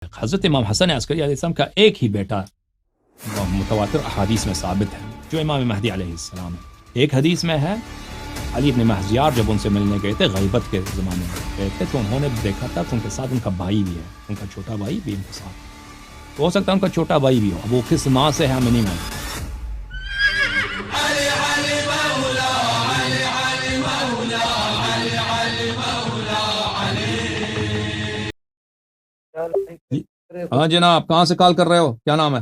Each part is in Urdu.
حضرت امام حسن عسکری علیہ السلام کا ایک ہی بیٹا متواتر احادیث میں ثابت ہے جو امام مہدی علیہ السلام ہے۔ ایک حدیث میں ہے علی بن مہزیار جب ان سے ملنے گئے تھے غیبت کے زمانے میں گئے تھے تو انہوں نے دیکھا تھا کہ ان کے ساتھ ان کا بھائی بھی ہے، ان کا چھوٹا بھائی بھی ان کے ساتھ، تو ہو سکتا ہے ان کا چھوٹا بھائی بھی ہو، اب وہ کس ماں سے ہے ہمیں نہیں معلوم۔ ہاں جناب، کہاں سے کال کر رہے ہو؟ کیا نام ہے؟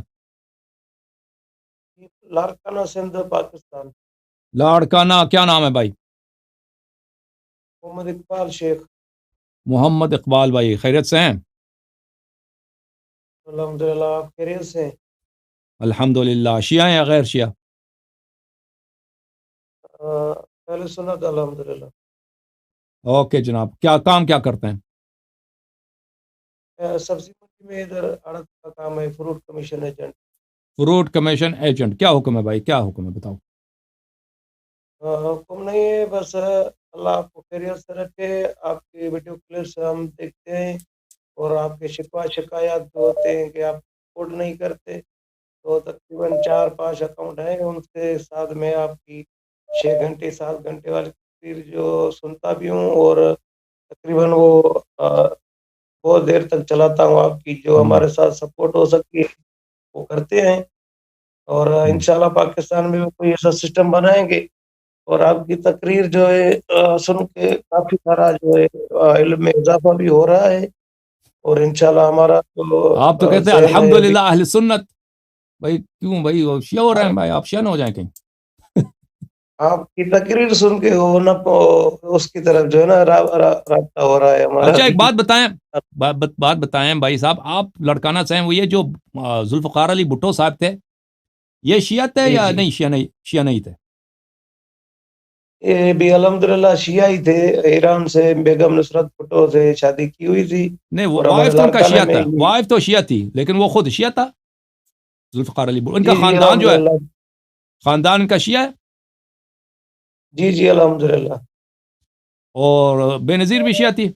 لاڑکانہ سندھ پاکستان۔ لاڑکانہ، کیا نام ہے بھائی؟ محمد اقبال شیخ۔ محمد اقبال بھائی، خیریت سے ہیں؟ الحمدللہ، آپ خیریت سے ہیں؟ الحمدللہ۔ شیعہ ہیں یا غیر شیعہ؟ اہل سنت الحمدللہ۔ اوکے جناب، کیا کام کیا کرتے ہیں؟ سبزی منڈی میں ادھر آڑت کا کام ہے، fruit commission agent. Fruit commission agent, کیا حکم ہے بھائی، کیا حکم ہے بتاؤ؟ حکم نہیں ہے، بس اللہ آپ کو خیریت سے رکھے۔ آپ کی ویڈیو کلپس ہم دیکھتے ہیں اور آپ کے شکایات جو ہوتے ہیں کہ آپ سپورٹ نہیں کرتے، تو تقریباً 4-5 اکاؤنٹ ہیں، ان کے ساتھ میں آپ کی 6 گھنٹے 7 گھنٹے والی تصویر جو سنتا بھی ہوں، اور تقریباً وہ بہت دیر تک چلاتا ہوں۔ آپ کی جو ہمارے ساتھ سپورٹ ہو سکتی ہے وہ کرتے ہیں، اور انشاءاللہ پاکستان میں کوئی ایسا سسٹم بنائیں گے، اور آپ کی تقریر جو ہے سن کے کافی سارا جو ہے علم میں اضافہ بھی ہو رہا ہے، اور انشاءاللہ ہمارا آپ تو کہتے ہیں الحمدللہ اہل سنت، بھائی کیوں بھائی شیعہ ہو رہے ہیں؟ بھائی آپ شیعہ نہ ہو جائیں کہیں؟ آپ کی تقریر سن کے وہ نہ اس کی طرف جو ہے نا رابطہ ہو رہا ہے ہمارا۔ اچھا ایک بات بتائیں، بات بتائیں بھائی صاحب، آپ لڑکانہ سے ہیں، وہ یہ جو ذوالفقار علی بھٹو صاحب تھے، یہ شیعہ تھے یا نہیں؟ شیعہ نہیں تھے؟ یہ بھی الحمدللہ شیعہ ہی تھے، ایران سے بیگم نصرت بھٹو سے شادی کی ہوئی تھی، نہیں اور وائف ہمارے تو ان کا لاڑکانہ شیعہ میں تھا، ہی۔ وائف تو شیعہ تھی لیکن وہ خود شیعہ تھا ذوالفقار علی بھٹو، ان کا جی خاندان جو ہے، الحمدللہ۔ خاندان ان کا شیعہ ہے، جی الحمدللہ۔ اور بے نظیر بھی شیعہ تھی؟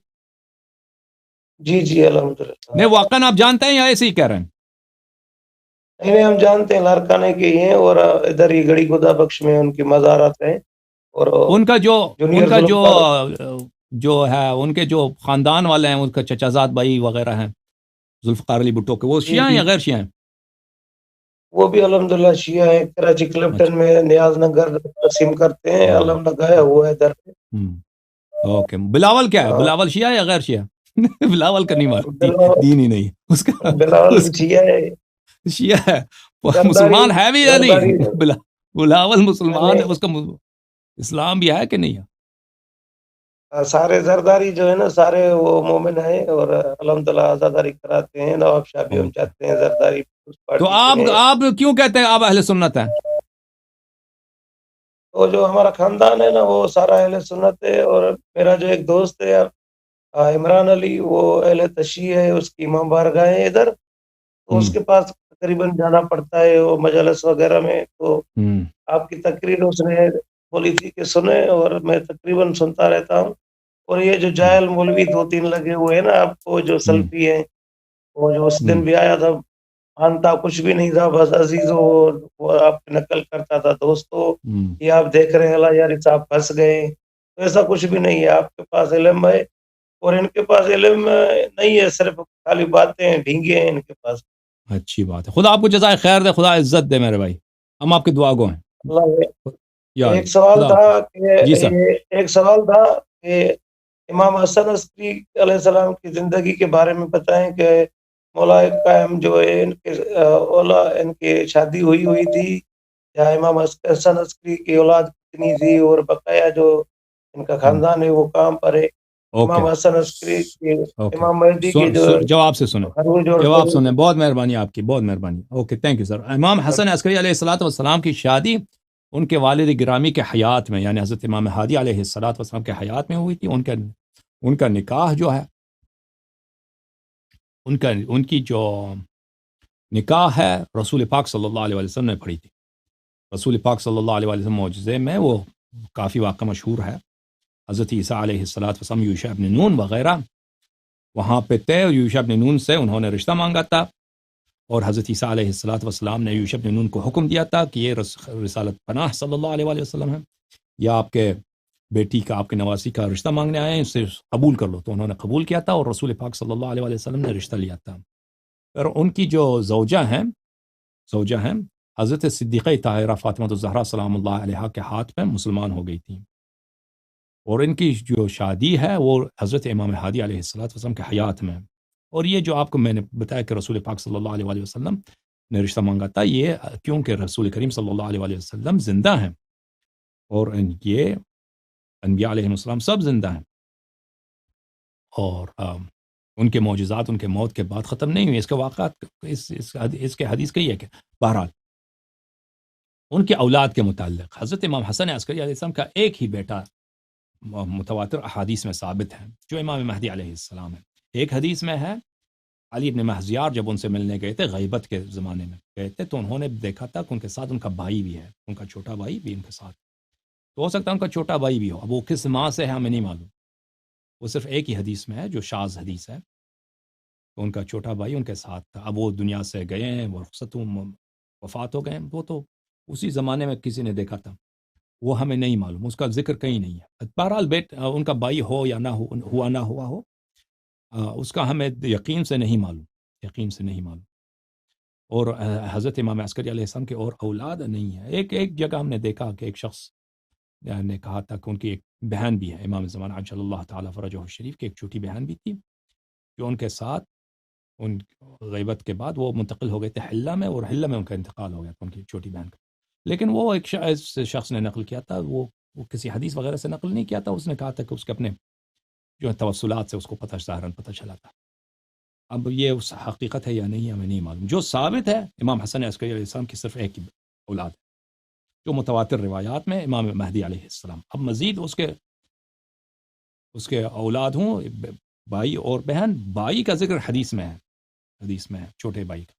جی الحمدللہ۔ نہیں واقعا آپ جانتے ہیں یا ایسے ہی کہہ رہے ہیں؟ نہیں، ہم جانتے ہیں لاڑکانہ کے ہی ہیں، اور ادھر ہی گڑی خدا بخش میں ان کی مزارات ہیں، اور ان کا جونیئر ذوالفقار جو ہے ان کے جو خاندان والے ہیں، ان کا چچا زاد بھائی وغیرہ ہیں ذوالفقار علی بھٹو کے، وہ شیعہ ہیں جی یا غیر شیعہ ہیں؟ وہ بھی الحمدللہ شیعہ ہیں، کراچی کلپٹن میں نیاز نگر تقسیم کرتے ہیں، الحمدللہ گیا ہوا ہے ادھر پہ۔ اوکے، بلاول کیا ہے؟ بلاول شیعہ ہے یا غیر شیعہ؟ بلاول کا نہیں مانتی، دین ہی نہیں اس کا، بلاول بھی شیعہ ہے، شیعہ ہے، زرداری مسلمان ہے بھی یا زرداری نہیں؟ بلاول مسلمان ہے، نہیں، اس کا اسلام بھی ہے کہ نہیں ہے؟ سارے زرداری جو ہے نا سارے وہ مومن ہیں، اور الحمدللہ آزاداری کراتے ہیں، نواب شاہ بھی ہم چاہتے ہیں زرداری تو پارٹی سے ہیں۔ آپ کیوں کہتے ہیں آپ اہل سنت ہیں؟ تو جو ہمارا خاندان ہے نا وہ سارا اہل سنت ہے، اور میرا جو ایک دوست ہے عمران علی، وہ اہل تشیع ہے، اس کی امام بارگاہ ہے ادھر، تو اس کے پاس تقریباً جانا پڑتا ہے وہ مجلس وغیرہ میں، تو آپ کی تقریر اس نے بولی تھی کہ سنیں، اور میں تقریباً سنتا رہتا ہوں، اور یہ جو جاہل مولوی 2-3 لگے ہوئے ہیں نا آپ کو، جو سلفی ہیں، وہ جو اس دن بھی آیا تھا، مانتا کچھ بھی نہیں تھا، بس عزیزو وہ آپ کی نقل کرتا تھا، دوستو یہ آپ دیکھ رہے ہیں اللہ یاری صاحب پھنس گئے، تو ایسا کچھ بھی نہیں ہے، آپ کے پاس علم ہے، اور ان کے پاس علم نہیں ہے، صرف خالی باتیں ہیں، ڈھینگے ہیں ان کے پاس۔ اچھی بات ہے، خدا آپ کو جزائے خیر دے، خدا عزت دے میرے بھائی، ہم آپ کی دعا گو ہیں۔ ایک سوال خدا تھا جی سر، کہ امام حسن عسکری علیہ السلام کی زندگی کے بارے میں بتائیں، کہ مولا قائم جو ہے ان کے شادی ہوئی تھی، یا امام حسن عسکری کی اولاد کتنی تھی، اور بقایا جو ان کا خاندان ہے وہ کام پر ہے، امام حسن عسکری کی، امام مہدی کے جو جواب سے سنیں، جواب سنیں، بہت مہربانی آپ کی، بہت مہربانی، اوکے تھینک یو سر۔ امام حسن عسکری علیہ الصلوۃ والسلام کی شادی ان کے والد گرامی کے حیات میں، یعنی حضرت امام مہدی علیہ الصلوۃ والسلام کے حیات میں ہوئی تھی۔ ان کا نکاح جو ہے، ان کی جو نکاح ہے رسول پاک صلی اللہ علیہ وسلم نے پڑھی تھی۔ رسول پاک صلی اللہ علیہ وسلم معجزے میں وہ کافی واقعہ مشہور ہے، حضرت عیسیٰ علیہ الصلوۃ والسلام، یوشع ابن نون وغیرہ وہاں پہ طے یوشع بن نون سے انہوں نے رشتہ مانگا تھا، اور حضرت عیسیٰ علیہ السلام نے یوشع بن نون کو حکم دیا تھا کہ یہ رسالت پناہ صلی اللہ علیہ وآلہ وسلم ہے، یا آپ کے بیٹی کا، آپ کے نواسی کا رشتہ مانگنے آئے ہیں، اسے قبول کر لو۔ تو انہوں نے قبول کیا تھا، اور رسول پاک صلی اللہ علیہ وآلہ وسلم نے رشتہ لیا تھا۔ اور ان کی جو زوجہ ہیں حضرت صدیقہ طاہرہ فاطمہ الزہرا سلام اللہ علیہا کے ہاتھ میں مسلمان ہو گئی تھیں، اور ان کی جو شادی ہے وہ حضرت امام ہادی علیہ السلام کے حیات میں۔ اور یہ جو آپ کو میں نے بتایا کہ رسول پاک صلی اللہ علیہ وآلہ وسلم نے رشتہ مانگا تھا، یہ کیونکہ رسول کریم صلی اللہ علیہ وآلہ وسلم زندہ ہیں، اور یہ انبیاء علیہ السلام سب زندہ ہیں، اور ان کے معجزات ان کے موت کے بعد ختم نہیں ہوئے۔ اس کے واقعات اس کے حدیث کہی ہے کہ بہرحال ان کے اولاد کے متعلق حضرت امام حسن عسکری علیہ السلام کا ایک ہی بیٹا متواتر احادیث میں ثابت ہے، جو امام مہدی علیہ السلام ہے۔ ایک حدیث میں ہے علی بن مہزیار جب ان سے ملنے گئے تھے، غیبت کے زمانے میں گئے تھے، تو انہوں نے دیکھا تھا کہ ان کے ساتھ ان کا بھائی بھی ہے، ان کا چھوٹا بھائی بھی ان کے ساتھ، تو ہو سکتا ہے ان کا چھوٹا بھائی بھی ہو، اب وہ کس ماں سے ہے ہمیں نہیں معلوم، وہ صرف ایک ہی حدیث میں ہے جو شاذ حدیث ہے، تو ان کا چھوٹا بھائی ان کے ساتھ تھا۔ اب وہ دنیا سے گئے ہیں، وہ رخصت وفات ہو گئے ہیں، وہ تو اسی زمانے میں کسی نے دیکھا تھا، وہ ہمیں نہیں معلوم، اس کا ذکر کہیں نہیں ہے۔ بہرحال ان کا بھائی ہو یا نہ ہوا نہ ہوا ہو، اس کا ہمیں یقین سے نہیں معلوم۔ اور حضرت امام عسکری علیہ السلام کے اور اولاد نہیں ہے۔ ایک جگہ ہم نے دیکھا کہ ایک شخص نے کہا تھا کہ ان کی ایک بہن بھی ہے، امام زمان عجل اللہ تعالیٰ فرجہ الشریف کی ایک چھوٹی بہن بھی تھی، جو ان کے ساتھ ان غیبت کے بعد وہ منتقل ہو گئے تھے حلہ میں، اور حلہ میں ان کا انتقال ہو گیا تھا ان کی چھوٹی بہن کا۔ لیکن وہ ایک شخص نے نقل کیا تھا، وہ کسی حدیث وغیرہ سے نقل نہیں کیا تھا، اس نے کہا تھا کہ اس کے اپنے جو ہے توسلات سے اس کو ظاہراً پتہ چلا تھا۔ اب یہ اس حقیقت ہے یا نہیں ہمیں نہیں معلوم۔ جو ثابت ہے امام حسن عسکری علیہ السلام کی صرف ایک ہی اولاد ہے، جو متواتر روایات میں امام مہدی علیہ السلام۔ اب مزید اس کے اولاد ہوں، بھائی اور بہن، بھائی کا ذکر حدیث میں ہے چھوٹے بھائی کا۔